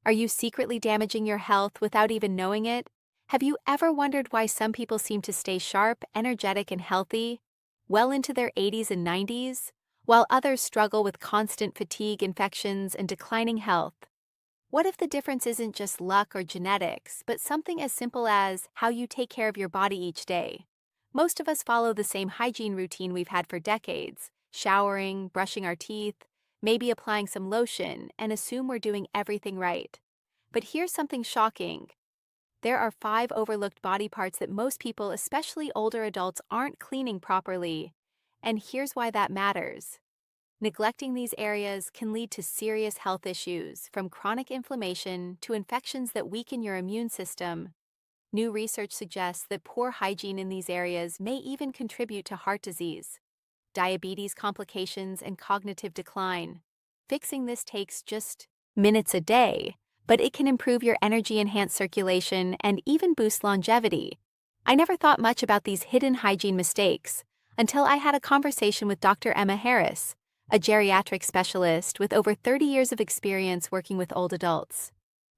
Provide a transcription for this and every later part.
Are you secretly damaging your health without even knowing it? Have you ever wondered why some people seem to stay sharp, energetic, and healthy well into their 80s and 90s, while others struggle with constant fatigue, infections, and declining health? What if the difference isn't just luck or genetics, but something as simple as how you take care of your body each day? Most of us follow the same hygiene routine we've had for decades: showering, brushing our teeth, maybe applying some lotion, and assume we're doing everything right. But here's something shocking. There are 5 overlooked body parts that most people, especially older adults, aren't cleaning properly. And here's why that matters. Neglecting these areas can lead to serious health issues, from chronic inflammation to infections that weaken your immune system. New research suggests that poor hygiene in these areas may even contribute to heart disease, diabetes complications, and cognitive decline. Fixing this takes just minutes a day, but it can improve your energy, enhance circulation, and even boost longevity. I never thought much about these hidden hygiene mistakes until I had a conversation with Dr. Emma Harris, a geriatric specialist with over 30 years of experience working with old adults.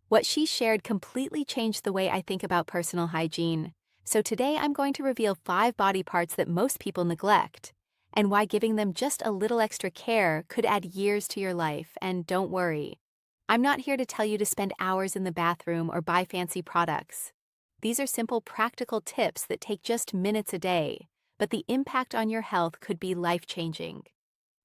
What she shared completely changed the way I think about personal hygiene. So today I'm going to reveal 5 body parts that most people neglect, and why giving them just a little extra care could add years to your life. And don't worry, I'm not here to tell you to spend hours in the bathroom or buy fancy products. These are simple, practical tips that take just minutes a day, but the impact on your health could be life-changing.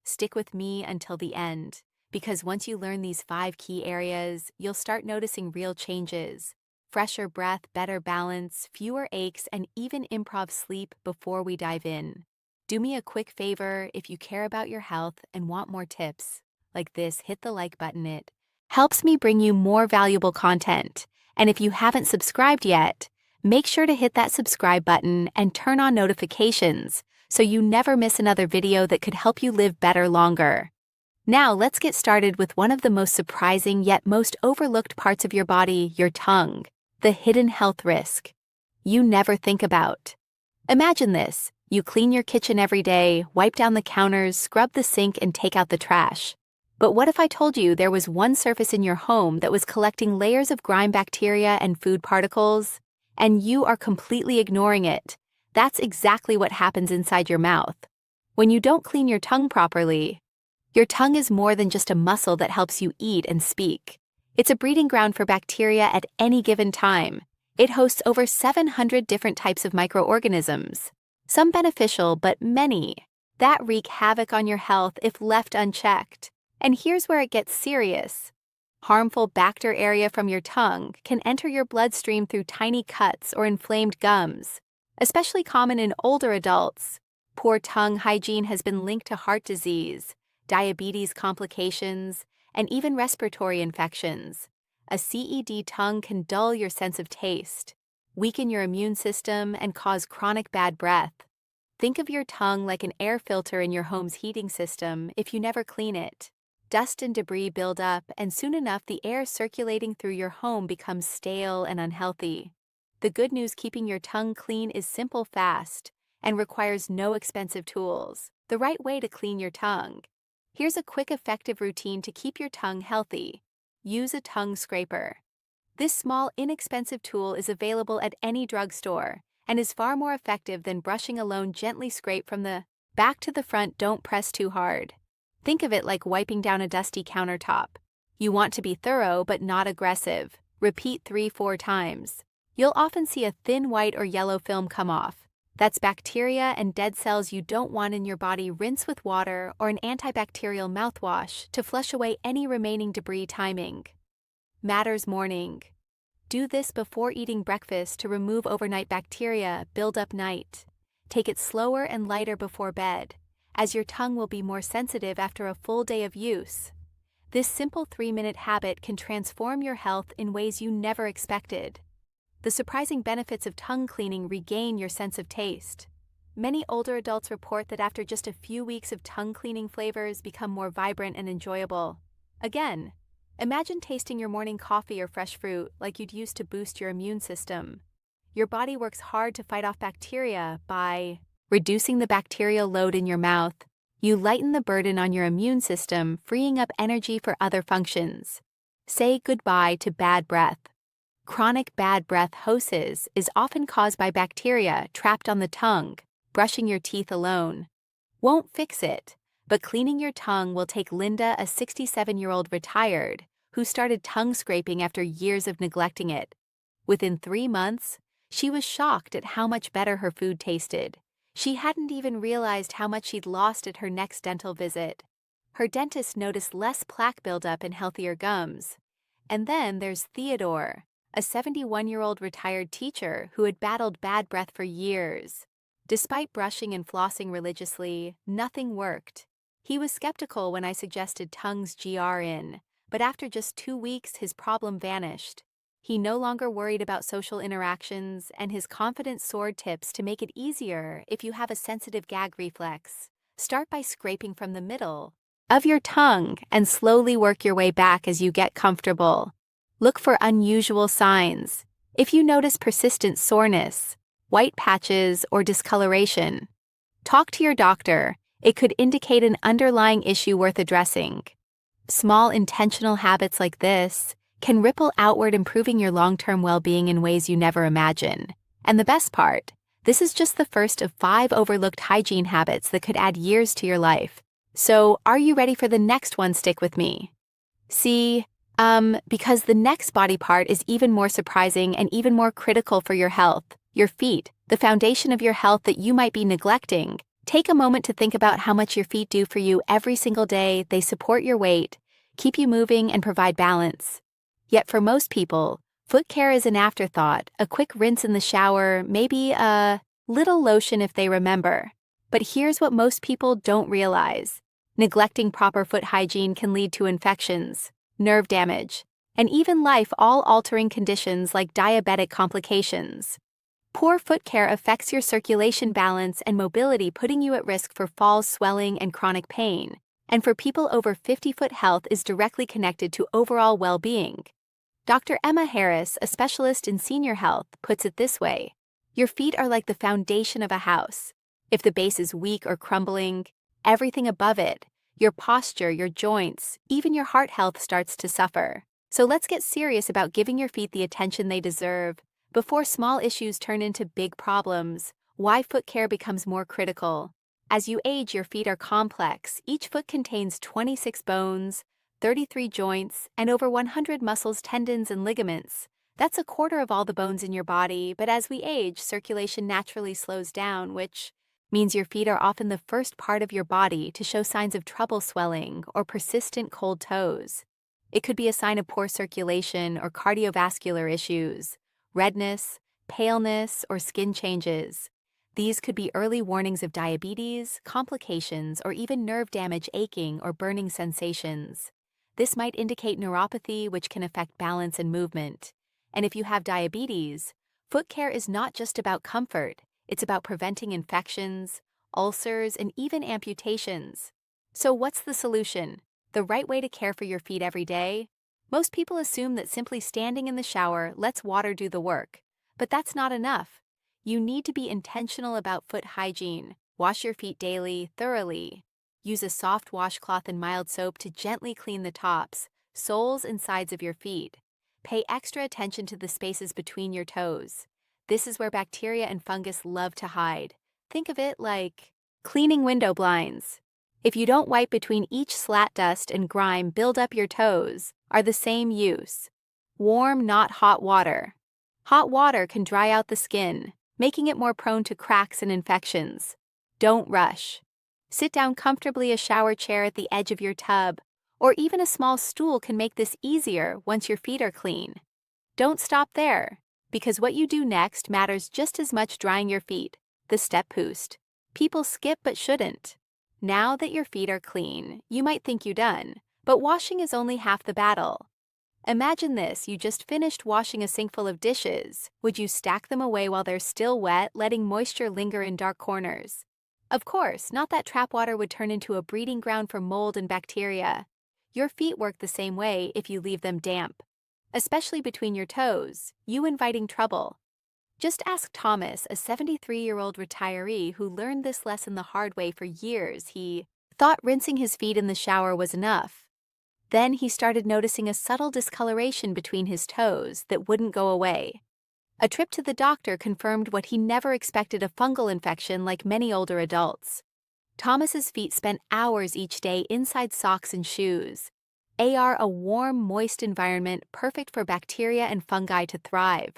Stick with me until the end, because once you learn these 5 key areas, you'll start noticing real changes: fresher breath, better balance, fewer aches, and even improv sleep. Before we dive in, do me a quick favor. If you care about your health and want more tips like this, hit the like button. It helps me bring you more valuable content. And if you haven't subscribed yet, make sure to hit that subscribe button and turn on notifications so you never miss another video that could help you live better longer. Now let's get started with one of the most surprising yet most overlooked parts of your body: your tongue, the hidden health risk you never think about. Imagine this: you clean your kitchen every day, wipe down the counters, scrub the sink, and take out the trash. But what if I told you there was one surface in your home that was collecting layers of grime, bacteria, and food particles, and you are completely ignoring it? That's exactly what happens inside your mouth. When you don't clean your tongue properly, your tongue is more than just a muscle that helps you eat and speak. It's a breeding ground for bacteria at any given time. It hosts over 700 different types of microorganisms, some beneficial, but many that wreak havoc on your health if left unchecked. And here's where it gets serious. Harmful bacteria from your tongue can enter your bloodstream through tiny cuts or inflamed gums, especially common in older adults. Poor tongue hygiene has been linked to heart disease, diabetes complications, and even respiratory infections. A CED tongue can dull your sense of taste, weaken your immune system, and cause chronic bad breath. Think of your tongue like an air filter in your home's heating system. If you never clean it, dust and debris build up, and soon enough the air circulating through your home becomes stale and unhealthy. The good news: keeping your tongue clean is simple, fast, and requires no expensive tools. The right way to clean your tongue. Here's a quick, effective routine to keep your tongue healthy. Use a tongue scraper. This small, inexpensive tool is available at any drugstore and is far more effective than brushing alone. Gently scrape from the back to the front. Don't press too hard. Think of it like wiping down a dusty countertop. You want to be thorough but not aggressive. Repeat 3-4 times. You'll often see a thin white or yellow film come off. That's bacteria and dead cells you don't want in your body. Rinse with water or an antibacterial mouthwash to flush away any remaining debris. Timing matters. Morning. Do this before eating breakfast to remove overnight bacteria build up. Night. Take it slower and lighter before bed, as your tongue will be more sensitive after a full day of use. This simple 3-minute habit can transform your health in ways you never expected. The surprising benefits of tongue cleaning: regain your sense of taste. Many older adults report that after just a few weeks of tongue cleaning, flavors become more vibrant and enjoyable. Again, imagine tasting your morning coffee or fresh fruit like you'd used to boost your immune system. Your body works hard to fight off bacteria. By reducing the bacterial load in your mouth, you lighten the burden on your immune system, freeing up energy for other functions. Say goodbye to bad breath. Chronic bad breath (HOSES) is often caused by bacteria trapped on the tongue. Brushing your teeth alone won't fix it, but cleaning your tongue will. Take Linda, a 67-year-old retired, who started tongue scraping after years of neglecting it. Within 3 months, she was shocked at how much better her food tasted. She hadn't even realized how much she'd lost at her next dental visit. Her dentist noticed less plaque buildup and healthier gums. And then there's Theodore, a 71-year-old retired teacher who had battled bad breath for years. Despite brushing and flossing religiously, nothing worked. He was skeptical when I suggested tongue's GR, but after just 2 weeks his problem vanished. He no longer worried about social interactions, and his confident soared. Tips to make it easier if you have a sensitive gag reflex. Start by scraping from the middle of your tongue and slowly work your way back as you get comfortable. Look for unusual signs. If you notice persistent soreness, white patches, or discoloration, talk to your doctor. It could indicate an underlying issue worth addressing. Small intentional habits like this can ripple outward, improving your long-term well-being in ways you never imagined. And the best part, this is just the first of 5 overlooked hygiene habits that could add years to your life. So, are you ready for the next one? Stick with me. Because the next body part is even more surprising and even more critical for your health. Your feet, the foundation of your health that you might be neglecting. Take a moment to think about how much your feet do for you every single day. They support your weight, keep you moving, and provide balance. Yet for most people, foot care is an afterthought, a quick rinse in the shower, maybe a little lotion if they remember. But here's what most people don't realize. Neglecting proper foot hygiene can lead to infections, nerve damage, and even life-altering conditions like diabetic complications. Poor foot care affects your circulation balance and mobility, putting you at risk for falls, swelling, and chronic pain. And for people over 50, foot health is directly connected to overall well-being. Dr. Emma Harris, a specialist in senior health, puts it this way: your feet are like the foundation of a house. If the base is weak or crumbling, everything above it, your posture, your joints, even your heart health starts to suffer. So let's get serious about giving your feet the attention they deserve before small issues turn into big problems. Why foot care becomes more critical. As you age, your feet are complex. Each foot contains 26 bones, 33 joints, and over 100 muscles, tendons, and ligaments. That's a quarter of all the bones in your body, but as we age, circulation naturally slows down, which means your feet are often the first part of your body to show signs of trouble, swelling, or persistent cold toes. It could be a sign of poor circulation or cardiovascular issues, redness, paleness, or skin changes. These could be early warnings of diabetes, complications, or even nerve damage, aching, or burning sensations. This might indicate neuropathy, which can affect balance and movement. And if you have diabetes, foot care is not just about comfort, it's about preventing infections, ulcers, and even amputations. So what's the solution? The right way to care for your feet every day? Most people assume that simply standing in the shower lets water do the work. But that's not enough. You need to be intentional about foot hygiene. Wash your feet daily, thoroughly. Use a soft washcloth and mild soap to gently clean the tops, soles, and sides of your feet. Pay extra attention to the spaces between your toes. This is where bacteria and fungus love to hide. Think of it like cleaning window blinds. If you don't wipe between each slat, dust and grime build up your toes are the same use. Warm, not hot water. Hot water can dry out the skin, making it more prone to cracks and infections. Don't rush. Sit down comfortably. A shower chair at the edge of your tub, or even a small stool, can make this easier once your feet are clean. Don't stop there, because what you do next matters just as much. Drying your feet, the step boost. People skip but shouldn't. Now that your feet are clean, you might think you're done, but washing is only half the battle. Imagine this: you just finished washing a sink full of dishes. Would you stack them away while they're still wet, letting moisture linger in dark corners? Of course, not. That trap water would turn into a breeding ground for mold and bacteria. Your feet work the same way if you leave them damp. Especially between your toes, you inviting trouble. Just ask Thomas, a 73-year-old retiree who learned this lesson the hard way for years. He thought rinsing his feet in the shower was enough. Then he started noticing a subtle discoloration between his toes that wouldn't go away. A trip to the doctor confirmed what he never expected: a fungal infection like many older adults. Thomas's feet spent hours each day inside socks and shoes. A warm, moist environment perfect for bacteria and fungi to thrive.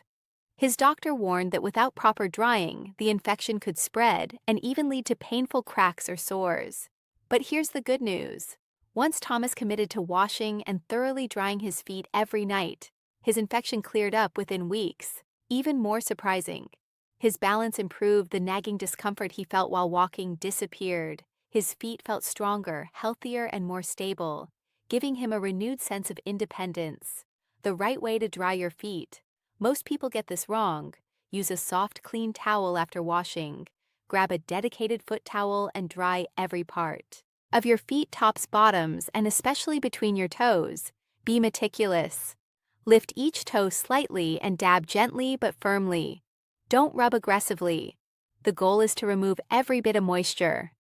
His doctor warned that without proper drying, the infection could spread and even lead to painful cracks or sores. But here's the good news. Once Thomas committed to washing and thoroughly drying his feet every night, his infection cleared up within weeks. Even more surprising, his balance improved. The nagging discomfort he felt while walking disappeared. His feet felt stronger, healthier, and more stable, giving him a renewed sense of independence. The right way to dry your feet. Most people get this wrong. Use a soft, clean towel after washing. Grab a dedicated foot towel and dry every part of your feet, tops, bottoms, and especially between your toes. Be meticulous. Lift each toe slightly and dab gently but firmly. Don't rub aggressively. The goal is to remove every bit of moisture.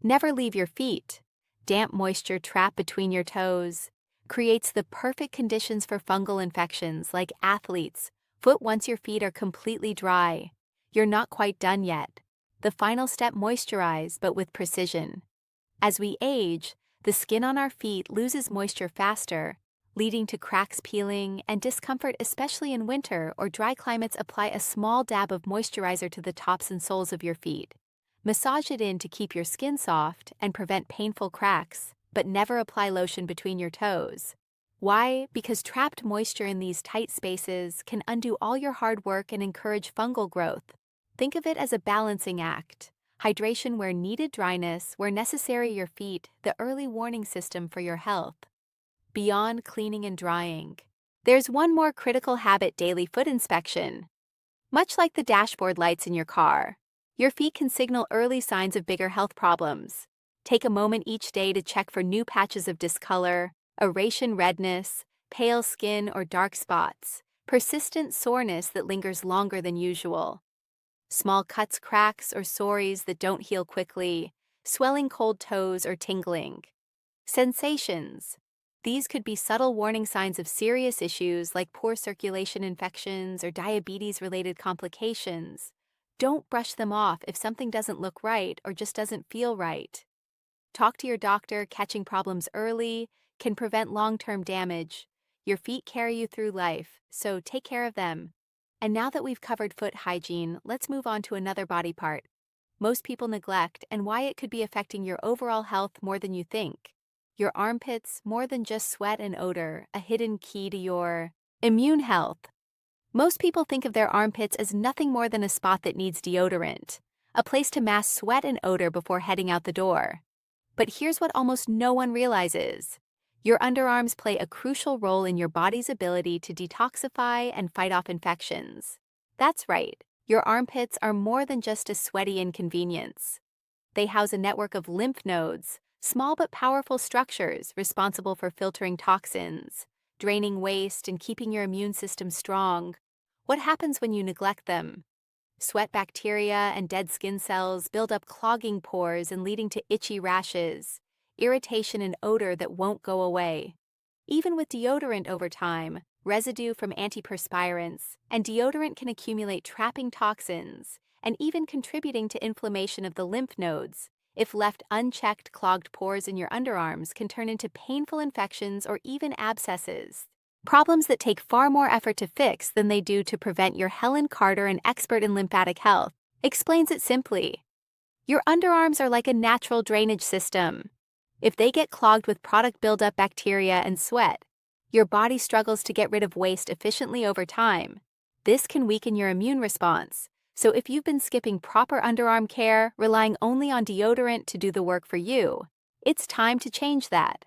Never leave your feet. Damp moisture trapped between your toes creates the perfect conditions for fungal infections like athlete's foot. Once your feet are completely dry, you're not quite done yet. The final step: moisturize, but with precision. As we age, the skin on our feet loses moisture faster, leading to cracks, peeling, and discomfort, especially in winter or dry climates. Apply a small dab of moisturizer to the tops and soles of your feet. Massage it in to keep your skin soft and prevent painful cracks, but never apply lotion between your toes. Why? Because trapped moisture in these tight spaces can undo all your hard work and encourage fungal growth. Think of it as a balancing act. Hydration where needed, dryness where necessary. Your feet, the early warning system for your health. Beyond cleaning and drying, there's one more critical habit: daily foot inspection. Much like the dashboard lights in your car, your feet can signal early signs of bigger health problems. Take a moment each day to check for new patches of discolor, aeration, redness, pale skin, or dark spots, persistent soreness that lingers longer than usual. Small cuts, cracks, or sores that don't heal quickly, swelling, cold toes, or tingling sensations. These could be subtle warning signs of serious issues like poor circulation, infections, or diabetes-related complications. Don't brush them off if something doesn't look right or just doesn't feel right. Talk to your doctor. Catching problems early can prevent long-term damage. Your feet carry you through life, so take care of them. And now that we've covered foot hygiene, let's move on to another body part most people neglect and why it could be affecting your overall health more than you think. Your armpits. More than just sweat and odor, a hidden key to your immune health. Most people think of their armpits as nothing more than a spot that needs deodorant, a place to mask sweat and odor before heading out the door. But here's what almost no one realizes. Your underarms play a crucial role in your body's ability to detoxify and fight off infections. That's right, your armpits are more than just a sweaty inconvenience. They house a network of lymph nodes, small but powerful structures responsible for filtering toxins, draining waste, and keeping your immune system strong. What happens when you neglect them? Sweat, bacteria, and dead skin cells build up, clogging pores and leading to itchy rashes, irritation, and odor that won't go away. Even with deodorant, over time, residue from antiperspirants and deodorant can accumulate, trapping toxins and even contributing to inflammation of the lymph nodes. If left unchecked, clogged pores in your underarms can turn into painful infections or even abscesses. Problems that take far more effort to fix than they do to prevent. Your Helen Carter, an expert in lymphatic health, explains it simply. Your underarms are like a natural drainage system. If they get clogged with product buildup, bacteria, and sweat, your body struggles to get rid of waste efficiently over time. This can weaken your immune response. So if you've been skipping proper underarm care, relying only on deodorant to do the work for you, it's time to change that.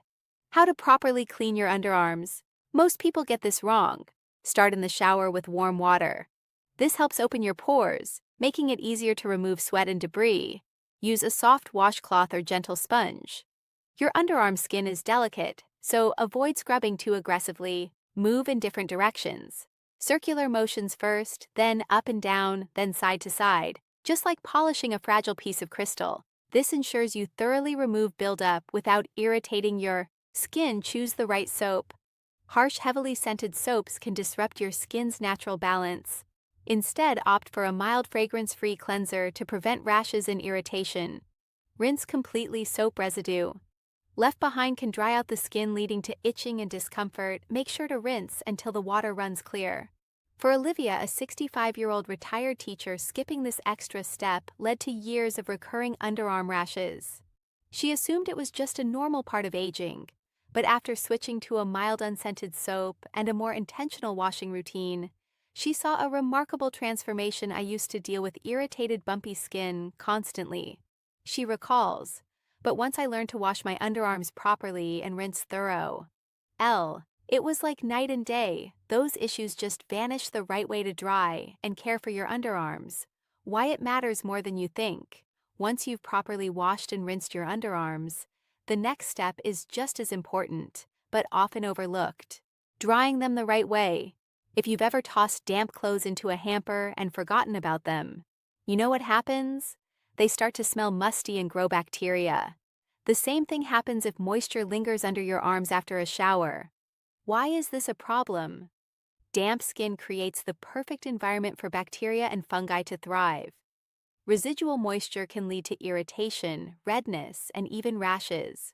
How to properly clean your underarms. Most people get this wrong. Start in the shower with warm water. This helps open your pores, making it easier to remove sweat and debris. Use a soft washcloth or gentle sponge. Your underarm skin is delicate, so avoid scrubbing too aggressively. Move in different directions. Circular motions first, then up and down, then side to side, just like polishing a fragile piece of crystal. This ensures you thoroughly remove buildup without irritating your Skin, choose the right soap. Harsh, heavily scented soaps can disrupt your skin's natural balance. Instead, opt for a mild fragrance-free cleanser to prevent rashes and irritation. Rinse completely, soap residue left behind can dry out the skin, leading to itching and discomfort. Make sure to rinse until the water runs clear. For Olivia, a 65-year-old retired teacher, skipping this extra step led to years of recurring underarm rashes. She assumed it was just a normal part of aging, but after switching to a mild unscented soap and a more intentional washing routine, she saw a remarkable transformation. I used to deal with irritated, bumpy skin constantly, she recalls, but once I learned to wash my underarms properly and rinse it was like night and day. Those issues just vanish. The right way to dry and care for your underarms. Why it matters more than you think. Once you've properly washed and rinsed your underarms, the next step is just as important, but often overlooked. Drying them the right way. If you've ever tossed damp clothes into a hamper and forgotten about them, you know what happens? They start to smell musty and grow bacteria. The same thing happens if moisture lingers under your arms after a shower. Why is this a problem? Damp skin creates the perfect environment for bacteria and fungi to thrive. Residual moisture can lead to irritation, redness, and even rashes.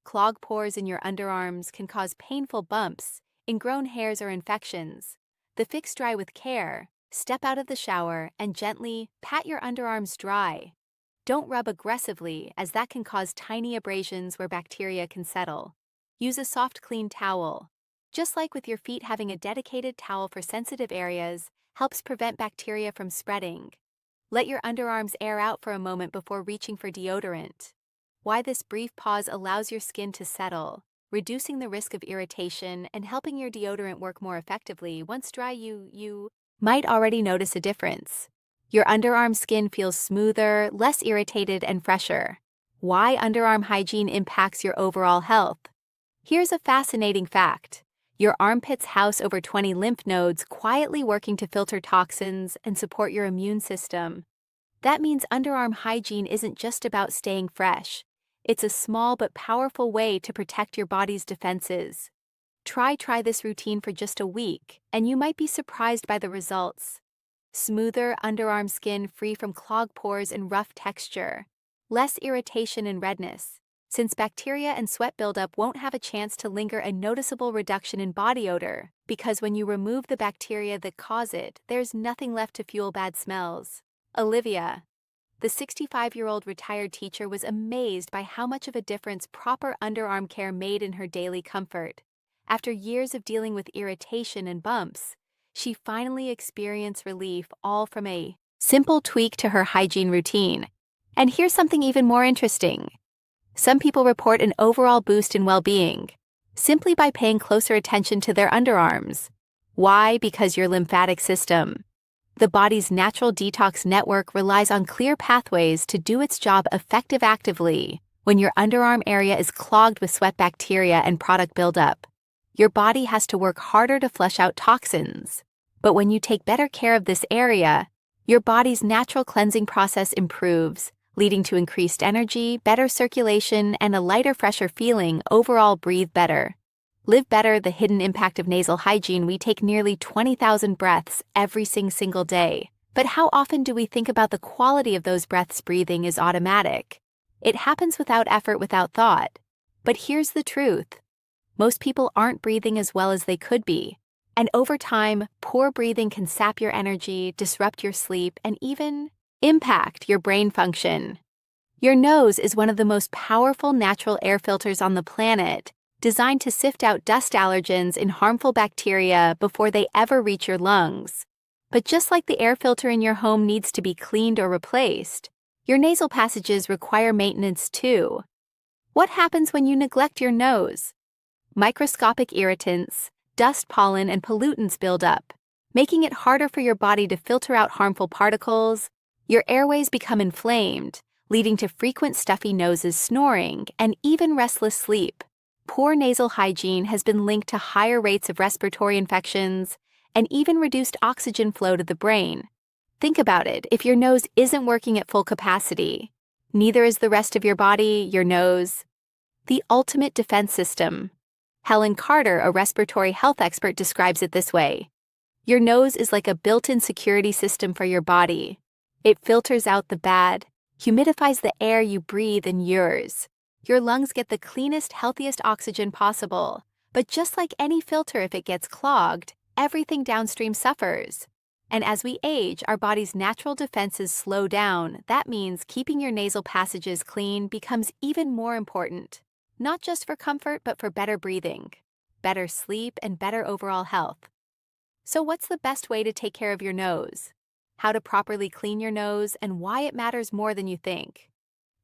Clogged pores in your underarms can cause painful bumps, ingrown hairs, or infections. The fix: dry with care. Step out of the shower and gently pat your underarms dry. Don't rub aggressively, as that can cause tiny abrasions where bacteria can settle. Use a soft, clean towel. Just like with your feet, having a dedicated towel for sensitive areas helps prevent bacteria from spreading. Let your underarms air out for a moment before reaching for deodorant. Why this brief pause allows your skin to settle, reducing the risk of irritation and helping your deodorant work more effectively. Once dry, you might already notice a difference. Your underarm skin feels smoother, less irritated, and fresher. Why underarm hygiene impacts your overall health. Here's a fascinating fact. Your armpits house over 20 lymph nodes, quietly working to filter toxins and support your immune system. That means underarm hygiene isn't just about staying fresh. It's a small but powerful way to protect your body's defenses. Try this routine for just a week, and you might be surprised by the results. Smoother underarm skin, free from clogged pores and rough texture. Less irritation and redness, since bacteria and sweat buildup won't have a chance to linger. A noticeable reduction in body odor, because when you remove the bacteria that cause it, there's nothing left to fuel bad smells. Olivia, the 65-year-old retired teacher, was amazed by how much of a difference proper underarm care made in her daily comfort. After years of dealing with irritation and bumps, she finally experienced relief, all from a simple tweak to her hygiene routine. And here's something even more interesting. Some people report an overall boost in well-being, simply by paying closer attention to their underarms. Why? Because your lymphatic system, the body's natural detox network, relies on clear pathways to do its job actively. When your underarm area is clogged with sweat, bacteria, and product buildup, your body has to work harder to flush out toxins. But when you take better care of this area, your body's natural cleansing process improves, leading to increased energy, better circulation, and a lighter, fresher feeling. Overall, breathe better. Live better. The hidden impact of nasal hygiene. We take nearly 20,000 breaths every single day. But how often do we think about the quality of those breaths? Breathing is automatic. It happens without effort, without thought. But here's the truth. Most people aren't breathing as well as they could be. And over time, poor breathing can sap your energy, disrupt your sleep, and even impact your brain function. Your nose is one of the most powerful natural air filters on the planet, designed to sift out dust, allergens, and harmful bacteria before they ever reach your lungs. But just like the air filter in your home needs to be cleaned or replaced, your nasal passages require maintenance too. What happens when you neglect your nose? Microscopic irritants, dust, pollen, and pollutants build up, making it harder for your body to filter out harmful particles. Your airways become inflamed, leading to frequent stuffy noses, snoring, and even restless sleep. Poor nasal hygiene has been linked to higher rates of respiratory infections and even reduced oxygen flow to the brain. Think about it. If your nose isn't working at full capacity, neither is the rest of your body. Your nose The ultimate defense system. Helen Carter, a respiratory health expert, describes it this way. Your nose is like a built-in security system for your body. It filters out the bad, humidifies the air you breathe in yours. Your lungs get the cleanest, healthiest oxygen possible. But just like any filter, if it gets clogged, everything downstream suffers. And as we age, our body's natural defenses slow down. That means keeping your nasal passages clean becomes even more important. Not just for comfort, but for better breathing, better sleep, and better overall health. So what's the best way to take care of your nose? How to properly clean your nose and why it matters more than you think.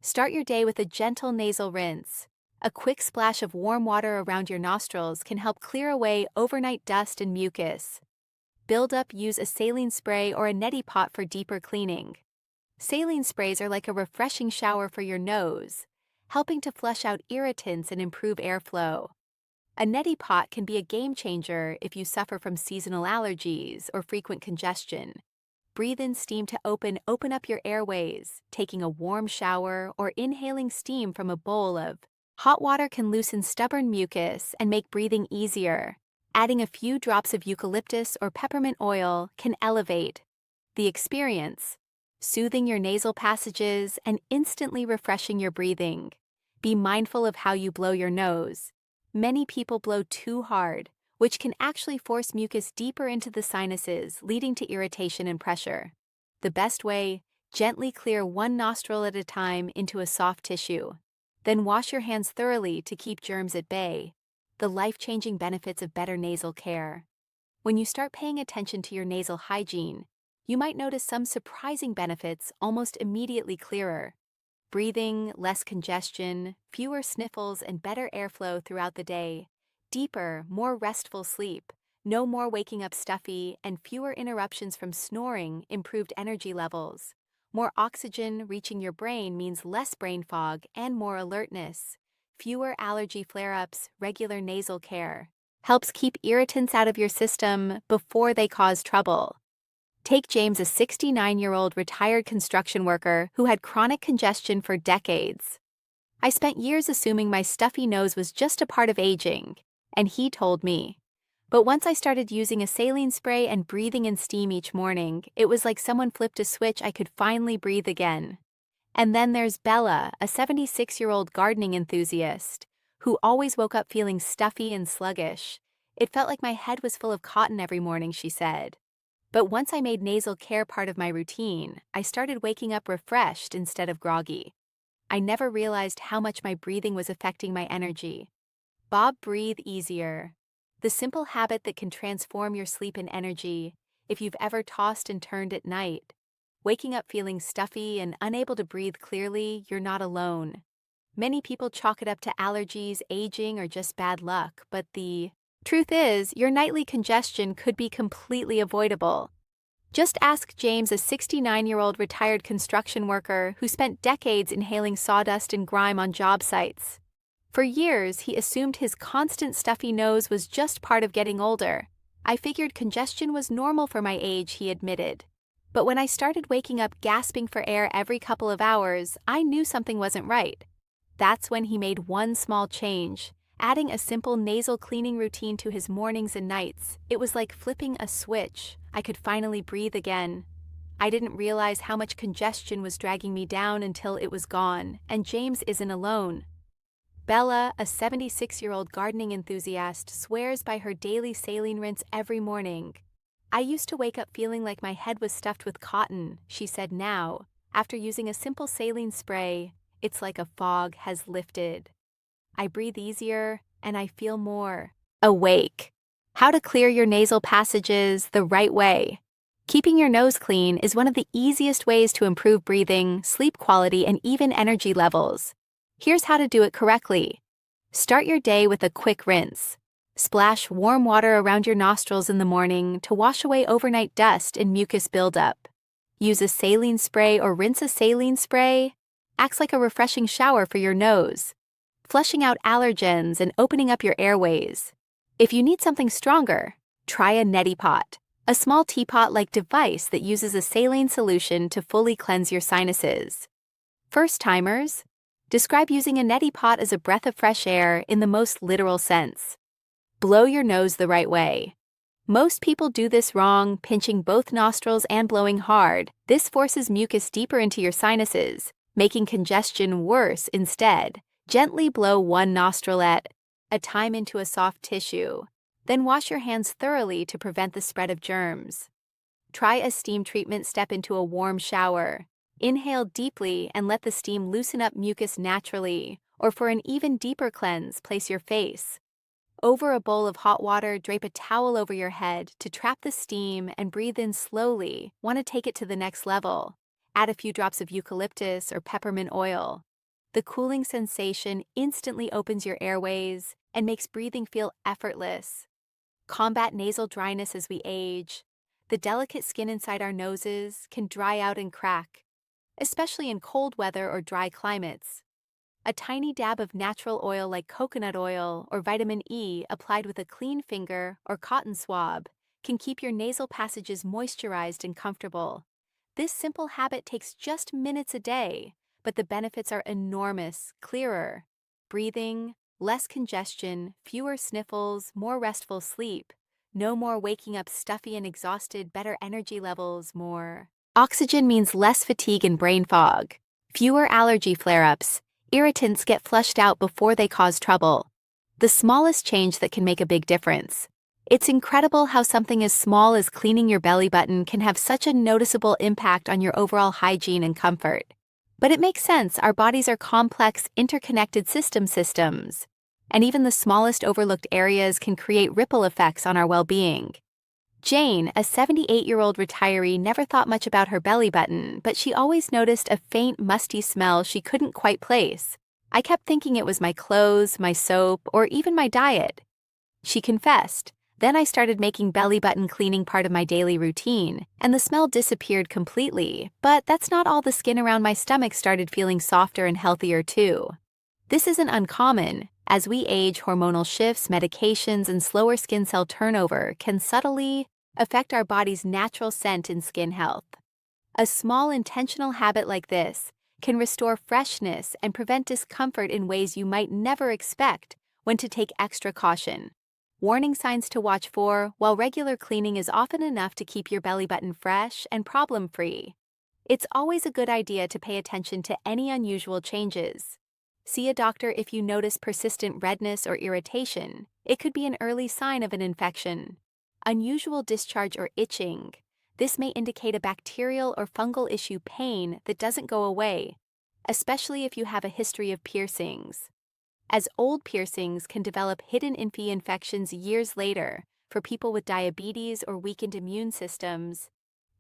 Start your day with a gentle nasal rinse. A quick splash of warm water around your nostrils can help clear away overnight dust and mucus. Build up, use a saline spray or a neti pot for deeper cleaning. Saline sprays are like a refreshing shower for your nose, helping to flush out irritants and improve airflow. A neti pot can be a game changer if you suffer from seasonal allergies or frequent congestion. Breathe in steam to open up your airways. Taking a warm shower or inhaling steam from a bowl of hot water can loosen stubborn mucus and make breathing easier. Adding a few drops of eucalyptus or peppermint oil can elevate the experience, soothing your nasal passages and instantly refreshing your breathing. Be mindful of how you blow your nose. Many people blow too hard, which can actually force mucus deeper into the sinuses, leading to irritation and pressure. The best way, gently clear one nostril at a time into a soft tissue. Then wash your hands thoroughly to keep germs at bay. The life-changing benefits of better nasal care. When you start paying attention to your nasal hygiene, you might notice some surprising benefits almost immediately clearer. Breathing, less congestion, fewer sniffles, and better airflow throughout the day. Deeper, more restful sleep. No more waking up stuffy, and fewer interruptions from snoring, improved energy levels. More oxygen reaching your brain means less brain fog and more alertness. Fewer allergy flare-ups, regular nasal care. Helps keep irritants out of your system before they cause trouble. Take James, a 69-year-old retired construction worker who had chronic congestion for decades. I spent years assuming my stuffy nose was just a part of aging, and he told me. But once I started using a saline spray and breathing in steam each morning, it was like someone flipped a switch. I could finally breathe again. And then there's Bella, a 76-year-old gardening enthusiast, who always woke up feeling stuffy and sluggish. It felt like my head was full of cotton every morning, she said. But once I made nasal care part of my routine, I started waking up refreshed instead of groggy. I never realized how much my breathing was affecting my energy. Bob, breathe easier. The simple habit that can transform your sleep and energy. If you've ever tossed and turned at night, waking up feeling stuffy and unable to breathe clearly, you're not alone. Many people chalk it up to allergies, aging, or just bad luck, but the truth is, your nightly congestion could be completely avoidable. Just ask James, a 69-year-old retired construction worker who spent decades inhaling sawdust and grime on job sites. For years, he assumed his constant stuffy nose was just part of getting older. I figured congestion was normal for my age, he admitted. But when I started waking up gasping for air every couple of hours, I knew something wasn't right. That's when he made one small change. Adding a simple nasal cleaning routine to his mornings and nights. It was like flipping a switch. I could finally breathe again. I didn't realize how much congestion was dragging me down until it was gone, and James isn't alone. Bella, a 76-year-old gardening enthusiast, swears by her daily saline rinse every morning. I used to wake up feeling like my head was stuffed with cotton, she said. Now, after using a simple saline spray, it's like a fog has lifted. I breathe easier, and I feel more awake. How to clear your nasal passages the right way. Keeping your nose clean is one of the easiest ways to improve breathing, sleep quality, and even energy levels. Here's how to do it correctly. Start your day with a quick rinse. Splash warm water around your nostrils in the morning to wash away overnight dust and mucus buildup. Use a saline spray or rinse a saline spray. Acts like a refreshing shower for your nose, flushing out allergens and opening up your airways. If you need something stronger, try a neti pot, a small teapot-like device that uses a saline solution to fully cleanse your sinuses. First-timers, Describe using a neti pot as a breath of fresh air in the most literal sense. Blow your nose the right way. Most people do this wrong, pinching both nostrils and blowing hard. This forces mucus deeper into your sinuses, making congestion worse instead. Gently blow one nostril at a time into a soft tissue. Then wash your hands thoroughly to prevent the spread of germs. Try a steam treatment. Step into a warm shower. Inhale deeply and let the steam loosen up mucus naturally, or for an even deeper cleanse, place your face over a bowl of hot water. Drape a towel over your head to trap the steam and breathe in slowly. Want to take it to the next level? Add a few drops of eucalyptus or peppermint oil. The cooling sensation instantly opens your airways and makes breathing feel effortless. Combat nasal dryness as we age. The delicate skin inside our noses can dry out and crack, especially in cold weather or dry climates. A tiny dab of natural oil like coconut oil or vitamin E applied with a clean finger or cotton swab can keep your nasal passages moisturized and comfortable. This simple habit takes just minutes a day, but the benefits are enormous. Clearer breathing, less congestion, fewer sniffles, more restful sleep. No more waking up stuffy and exhausted. Better energy levels. More oxygen means less fatigue and brain fog. Fewer allergy flare-ups. Irritants get flushed out before they cause trouble. The smallest change that can make a big difference. It's incredible how something as small as cleaning your belly button can have such a noticeable impact on your overall hygiene and comfort. But it makes sense. Our bodies are complex, interconnected systems, and even the smallest overlooked areas can create ripple effects on our well-being. Jane, a 78-year-old retiree, never thought much about her belly button, but she always noticed a faint, musty smell she couldn't quite place. I kept thinking it was my clothes, my soap, or even my diet. She confessed. Then I started making belly button cleaning part of my daily routine, and the smell disappeared completely. But that's not all. The skin around my stomach started feeling softer and healthier too. This isn't uncommon. As we age, hormonal shifts, medications, and slower skin cell turnover can subtly affect our body's natural scent and skin health. A small intentional habit like this can restore freshness and prevent discomfort in ways you might never expect. When to take extra caution. Warning signs to watch for. While regular cleaning is often enough to keep your belly button fresh and problem-free, it's always a good idea to pay attention to any unusual changes. See a doctor if you notice persistent redness or irritation. It could be an early sign of an infection. Unusual discharge or itching. This may indicate a bacterial or fungal issue. Pain that doesn't go away, especially if you have a history of piercings, as old piercings can develop hidden infections years later. For people with diabetes or weakened immune systems,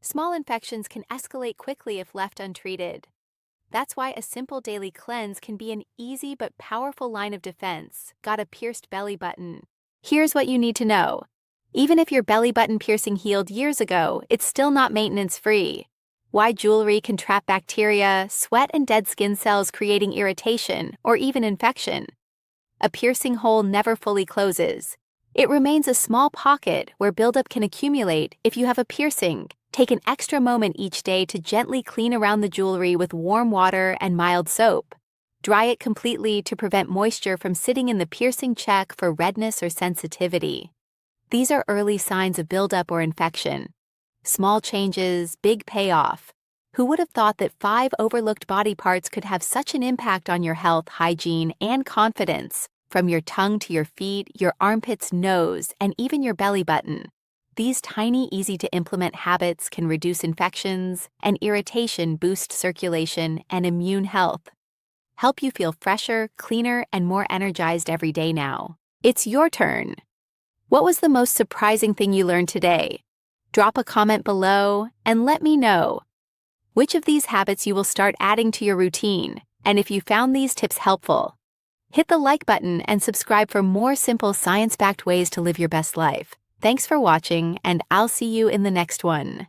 small infections can escalate quickly if left untreated. That's why a simple daily cleanse can be an easy but powerful line of defense. Got a pierced belly button? Here's what you need to know. Even if your belly button piercing healed years ago, it's still not maintenance-free. Why jewelry can trap bacteria, sweat, and dead skin cells, creating irritation or even infection. A piercing hole never fully closes. It remains a small pocket where buildup can accumulate. If you have a piercing, take an extra moment each day to gently clean around the jewelry with warm water and mild soap. Dry it completely to prevent moisture from sitting in the piercing. Check for redness or sensitivity. These are early signs of buildup or infection. Small changes, big payoff. Who would have thought that 5 overlooked body parts could have such an impact on your health, hygiene, and confidence? From your tongue to your feet, your armpits, nose, and even your belly button. These tiny, easy-to-implement habits can reduce infections and irritation, boost circulation and immune health. Help you feel fresher, cleaner, and more energized every day now. It's your turn. What was the most surprising thing you learned today? Drop a comment below and let me know which of these habits you will start adding to your routine. And if you found these tips helpful, hit the like button and subscribe for more simple science-backed ways to live your best life. Thanks for watching, and I'll see you in the next one.